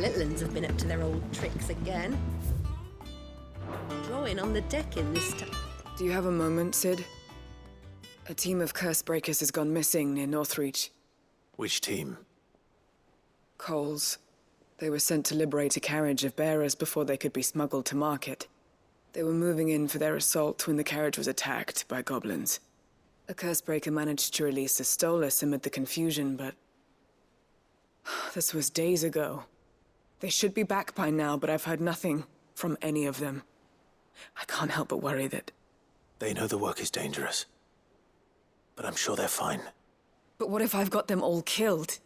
Hitlins have been up to their old tricks again. Drawing on the decking this time. Do you have a moment, Sid? A team of curse breakers has gone missing near Northreach. Which team? Coles. They were sent to liberate a carriage of bearers before they could be smuggled to market. They were moving in for their assault when the carriage was attacked by goblins. A curse breaker managed to release a Stolas amid the confusion, but... this was days ago. They should be back by now, but I've heard nothing from any of them. I can't help but worry that... They know the work is dangerous. But I'm sure they're fine. But what if I've got them all killed?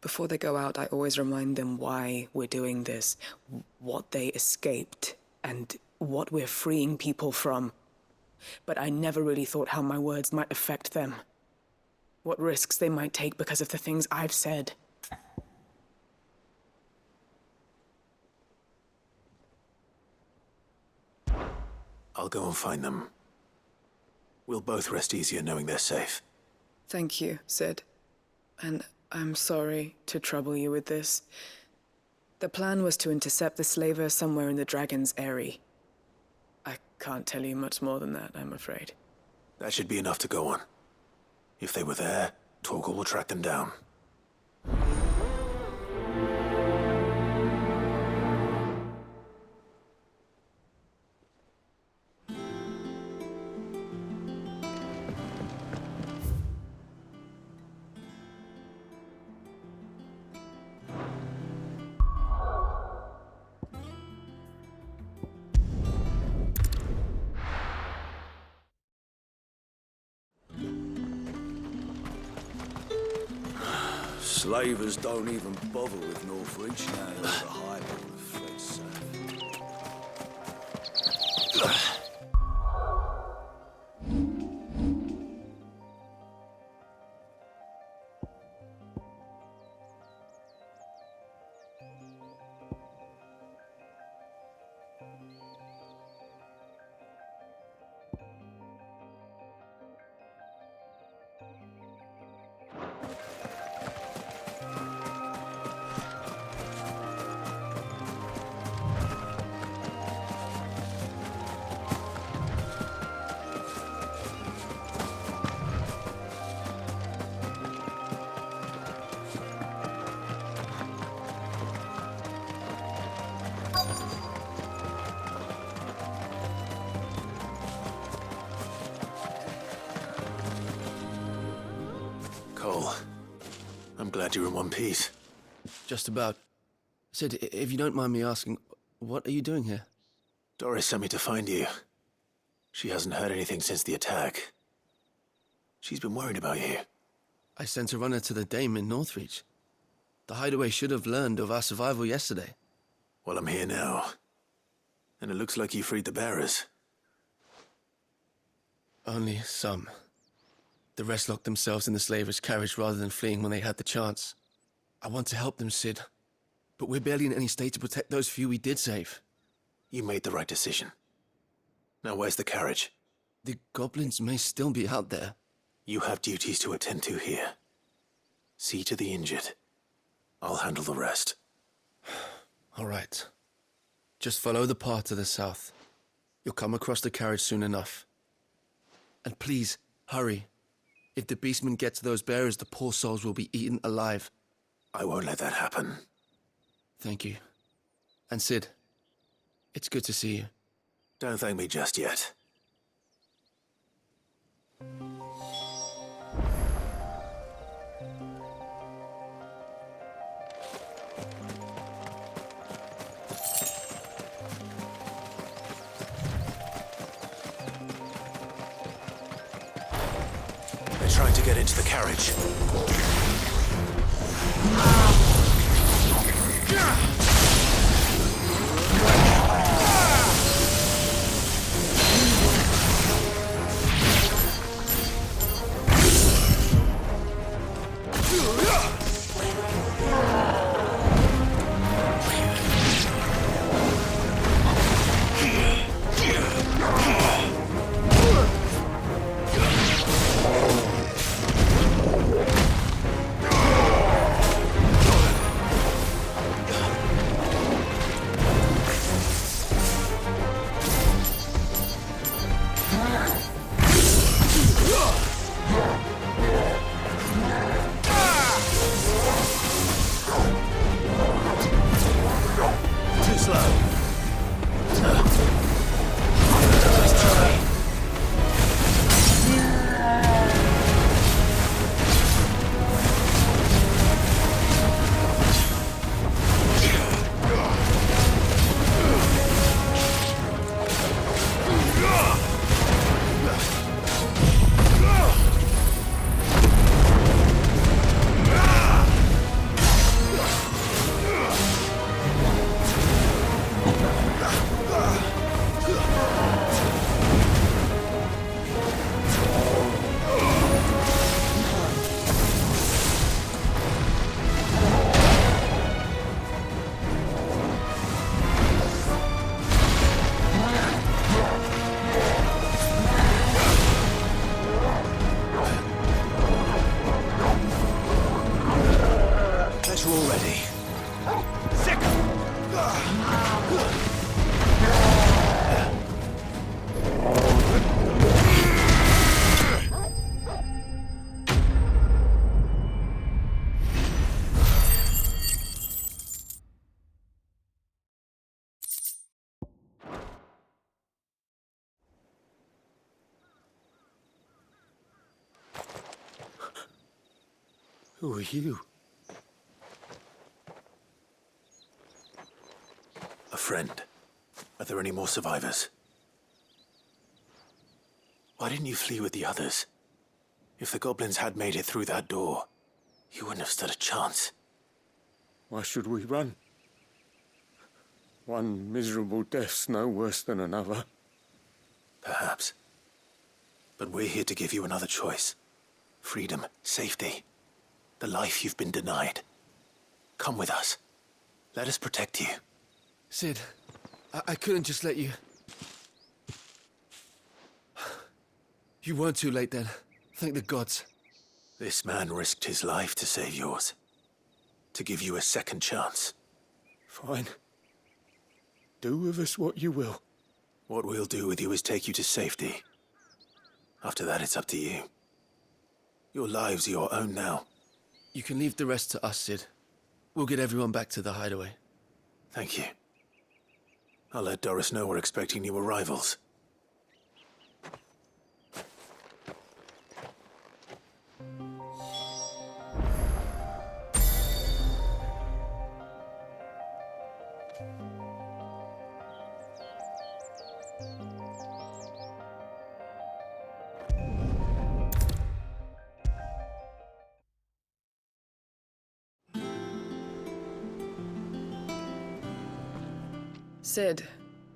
Before they go out, I always remind them why we're doing this, what they escaped, and what we're freeing people from. But I never really thought how my words might affect them. What risks they might take because of the things I've said. I'll go and find them. We'll both rest easier knowing they're safe. Thank you, Sid. And I'm sorry to trouble you with this. The plan was to intercept the slaver somewhere in the Dragon's Eyrie. I can't tell you much more than that, I'm afraid. That should be enough to go on. If they were there, Torgal will track them down. Slavers don't even bother with Northreach now that the high level of fled south. Cole, I'm glad you're in one piece. Just about. Sid, if you don't mind me asking, what are you doing here? Doris sent me to find you. She hasn't heard anything since the attack. She's been worried about you. I sent a runner to the Dame in Northreach. The hideaway should have learned of our survival yesterday. Well, I'm here now. And it looks like you freed the bearers. Only some. The rest locked themselves in the slaver's carriage rather than fleeing when they had the chance. I want to help them, Sid. But we're barely in any state to protect those few we did save. You made the right decision. Now where's the carriage? The goblins may still be out there. You have duties to attend to here. See to the injured. I'll handle the rest. All right. Just follow the path to the south. You'll come across the carriage soon enough. And please, hurry. If the beastmen get to those bearers, the poor souls will be eaten alive. I won't let that happen. Thank you. And Sid, it's good to see you. Don't thank me just yet. They're trying to get into the carriage. Who are you? A friend. Are there any more survivors? Why didn't you flee with the others? If the goblins had made it through that door, you wouldn't have stood a chance. Why should we run? One miserable death's no worse than another. Perhaps. But we're here to give you another choice. Freedom, safety. The life you've been denied. Come with us. Let us protect you. Sid, I couldn't just let you... You weren't too late then. Thank the gods. This man risked his life to save yours. To give you a second chance. Fine. Do with us what you will. What we'll do with you is take you to safety. After that, it's up to you. Your lives are your own now. You can leave the rest to us, Sid. We'll get everyone back to the hideaway. Thank you. I'll let Doris know we're expecting new arrivals. Sid,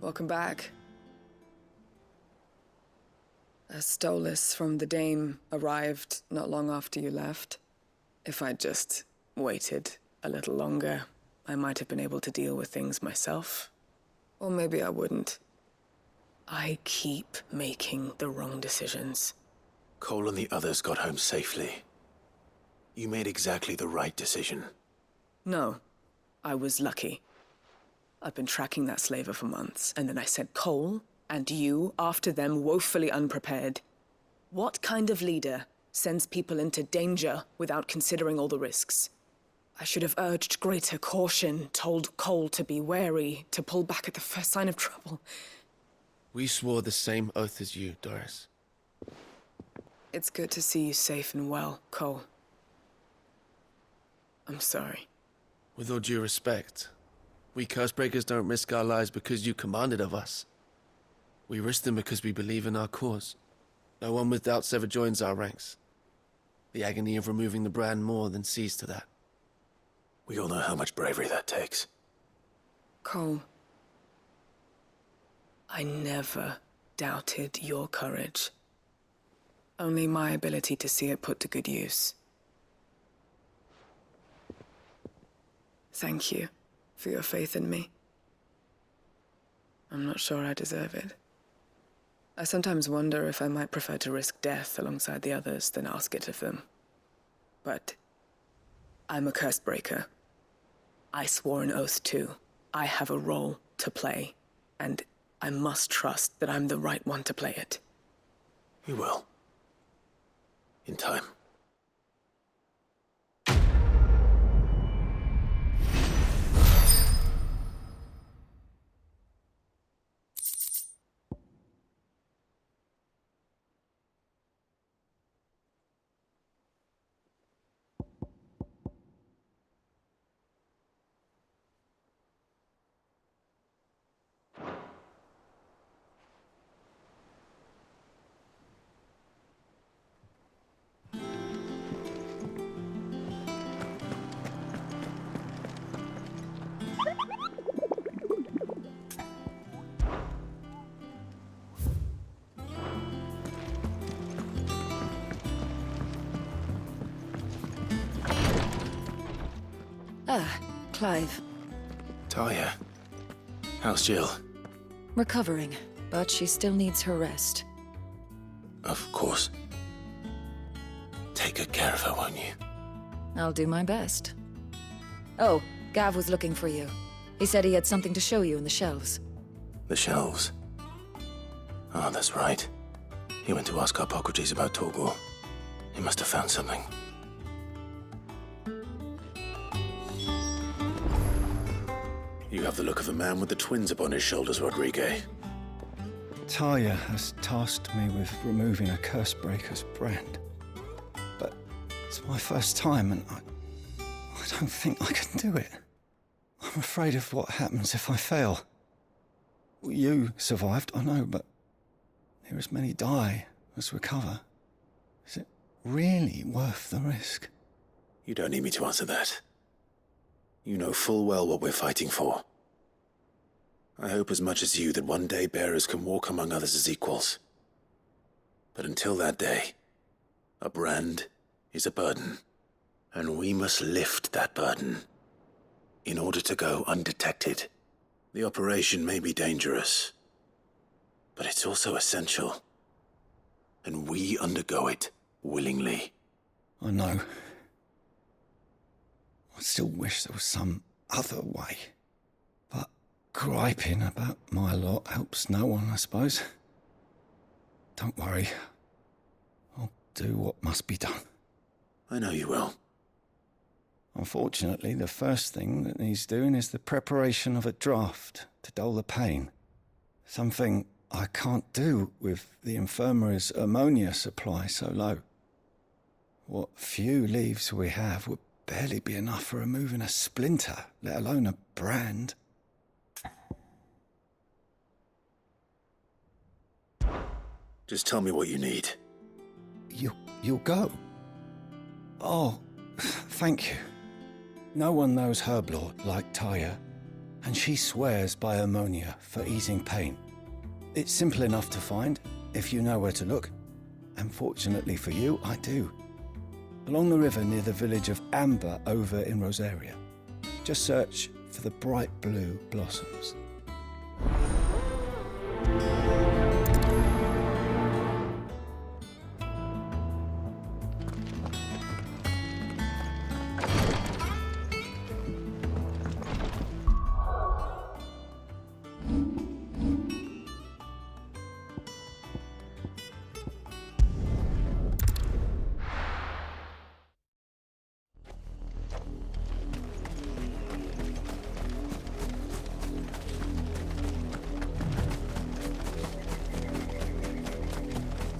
welcome back. A Stolas from the Dame arrived not long after you left. If I'd just waited a little longer, I might have been able to deal with things myself. Or maybe I wouldn't. I keep making the wrong decisions. Cole and the others got home safely. You made exactly the right decision. No, I was lucky. I've been tracking that slaver for months, and then I sent Cole and you after them woefully unprepared. What kind of leader sends people into danger without considering all the risks? I should have urged greater caution, told Cole to be wary, to pull back at the first sign of trouble. We swore the same oath as you, Doris. It's good to see you safe and well, Cole. I'm sorry. With all due respect, we Cursebreakers don't risk our lives because you commanded of us. We risk them because we believe in our cause. No one with doubts ever joins our ranks. The agony of removing the brand more than sees to that. We all know how much bravery that takes. Cole, I never doubted your courage. Only my ability to see it put to good use. Thank you for your faith in me. I'm not sure I deserve it. I sometimes wonder if I might prefer to risk death alongside the others than ask it of them. But I'm a Cursebreaker. I swore an oath too. I have a role to play, and I must trust that I'm the right one to play it. You will. In time. Ah, Clive. Talia. How's Jill? Recovering, but she still needs her rest. Of course. Take good care of her, won't you? I'll do my best. Oh, Gav was looking for you. He said he had something to show you in the shelves. The shelves. Ah, that's right. He went to ask Hippocrates about Torgor. He must have found something. You have the look of a man with the twins upon his shoulders, Rodrigue. Talia has tasked me with removing a Cursebreaker's brand. But it's my first time, and I don't think I can do it. I'm afraid of what happens if I fail. You survived, I know, but near as many die as recover. Is it really worth the risk? You don't need me to answer that. You know full well what we're fighting for. I hope as much as you that one day bearers can walk among others as equals. But until that day, a brand is a burden, and we must lift that burden in order to go undetected. The operation may be dangerous, but it's also essential, and we undergo it willingly. I know. I still wish there was some other way. But griping about my lot helps no one, I suppose. Don't worry. I'll do what must be done. I know you will. Unfortunately, the first thing that needs doing is the preparation of a draft to dull the pain. Something I can't do with the infirmary's ammonia supply so low. What few leaves we have would barely be enough for removing a splinter, let alone a brand. Just tell me what you need. You'll go? Oh, thank you. No one knows Herblord like Taya, and she swears by ammonia for easing pain. It's simple enough to find, if you know where to look. And fortunately for you, I do. Along the river near the village of Amber over in Rosaria. Just search for the bright blue blossoms.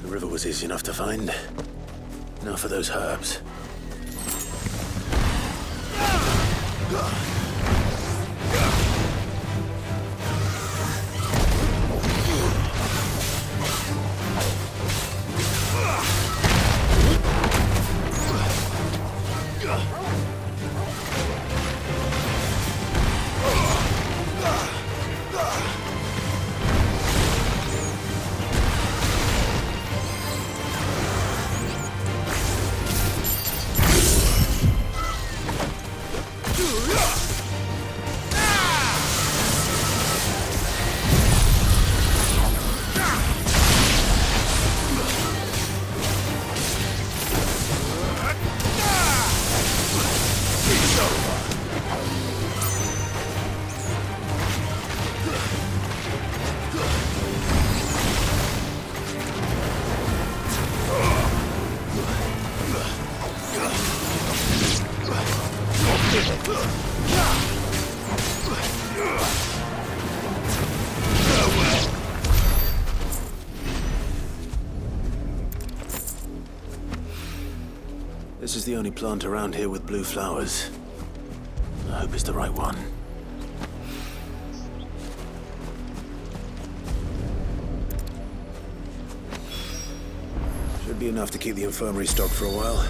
The river was easy enough to find. Now for those herbs. This is the only plant around here with blue flowers. I hope it's the right one. Should be enough to keep the infirmary stocked for a while.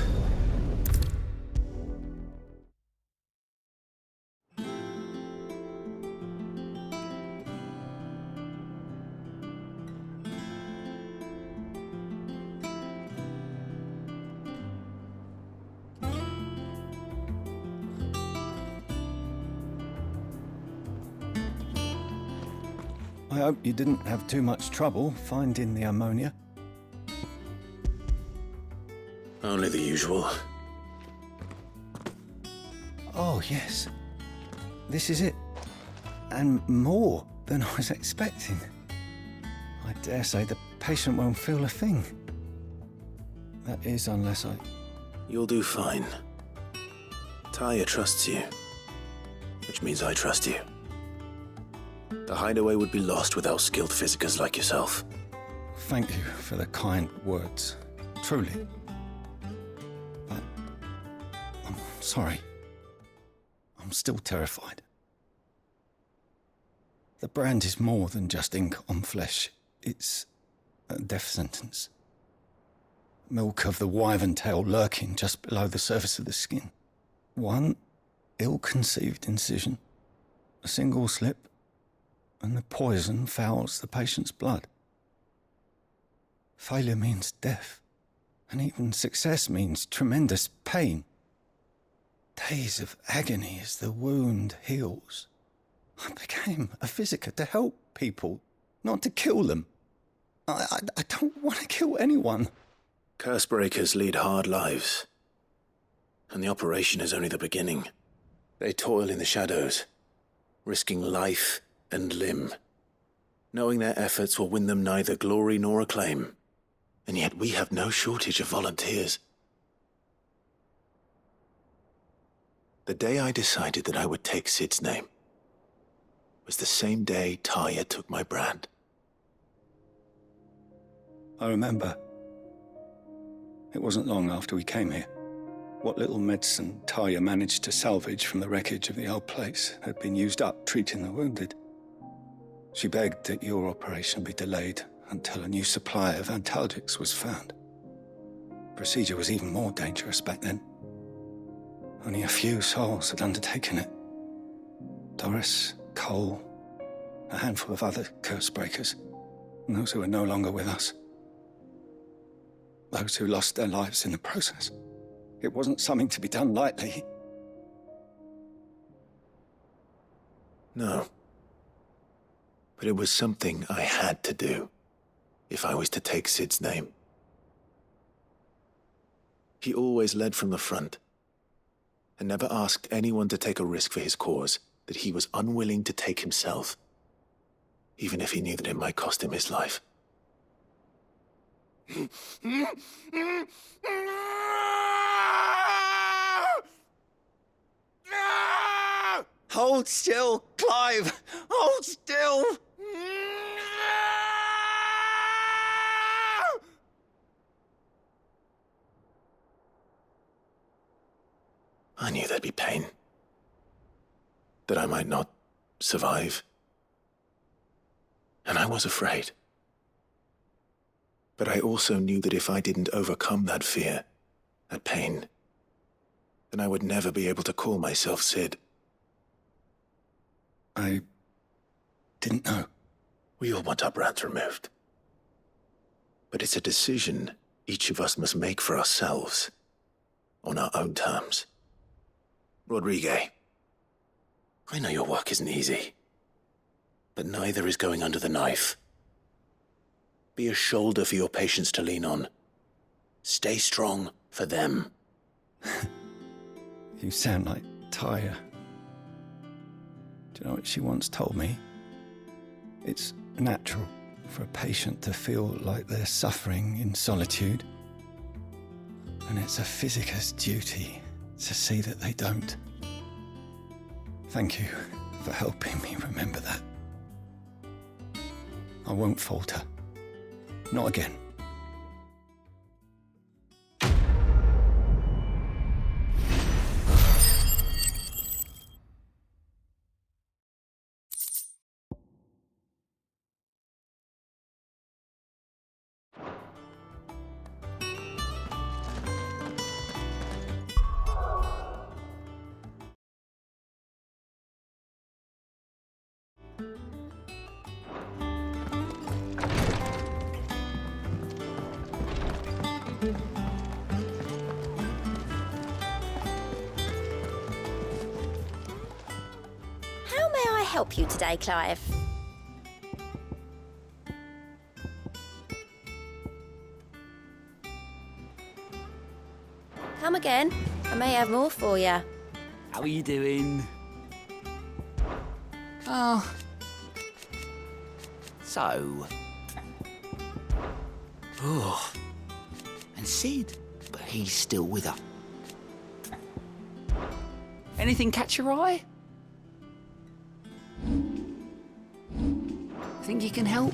I hope you didn't have too much trouble finding the ammonia. Only the usual. Oh, yes. This is it. and more than I was expecting. I dare say the patient won't feel a thing. That is, unless I... You'll do fine. Taya trusts you, which means I trust you. The hideaway would be lost without skilled physicers like yourself. Thank you for the kind words. Truly. But I'm sorry. I'm still terrified. The brand is more than just ink on flesh. It's a death sentence. Milk of the wyvern tail lurking just below the surface of the skin. One ill-conceived incision, a single slip, and the poison fouls the patient's blood. Failure means death, and even success means tremendous pain. Days of agony as the wound heals. I became a physiker to help people, not to kill them. I don't want to kill anyone. Cursebreakers lead hard lives, and the operation is only the beginning. They toil in the shadows, risking life and limb, knowing their efforts will win them neither glory nor acclaim. And yet we have no shortage of volunteers. The day I decided that I would take Sid's name was the same day Taya took my brand. I remember. It wasn't long after we came here. What little medicine Taya managed to salvage from the wreckage of the old place had been used up treating the wounded. She begged that your operation be delayed until a new supply of antalgics was found. Procedure was even more dangerous back then. Only a few souls had undertaken it. Doris, Cole, a handful of other cursebreakers, and those who are no longer with us. Those who lost their lives in the process. It wasn't something to be done lightly. No. But it was something I had to do, if I was to take Sid's name. He always led from the front, and never asked anyone to take a risk for his cause that he was unwilling to take himself, even if he knew that it might cost him his life. Hold still, Clive! Hold still! I knew there'd be pain. That I might not survive. And I was afraid. But I also knew that if I didn't overcome that fear, that pain, then I would never be able to call myself Sid. I didn't know. We all want our brands removed. But it's a decision each of us must make for ourselves, on our own terms. Rodrigue, I know your work isn't easy, but neither is going under the knife. Be a shoulder for your patients to lean on. Stay strong for them. You sound like Taya. Do you know what she once told me? It's natural for a patient to feel like they're suffering in solitude. And it's a physiker's duty to see that they don't. Thank you for helping me remember that. I won't falter. Not again. How may I help you today, Clive? Come again. I may have more for you. How are you doing? Oh. So. Oh. And Sid, but he's still with her. Anything catch your eye? Think you can help?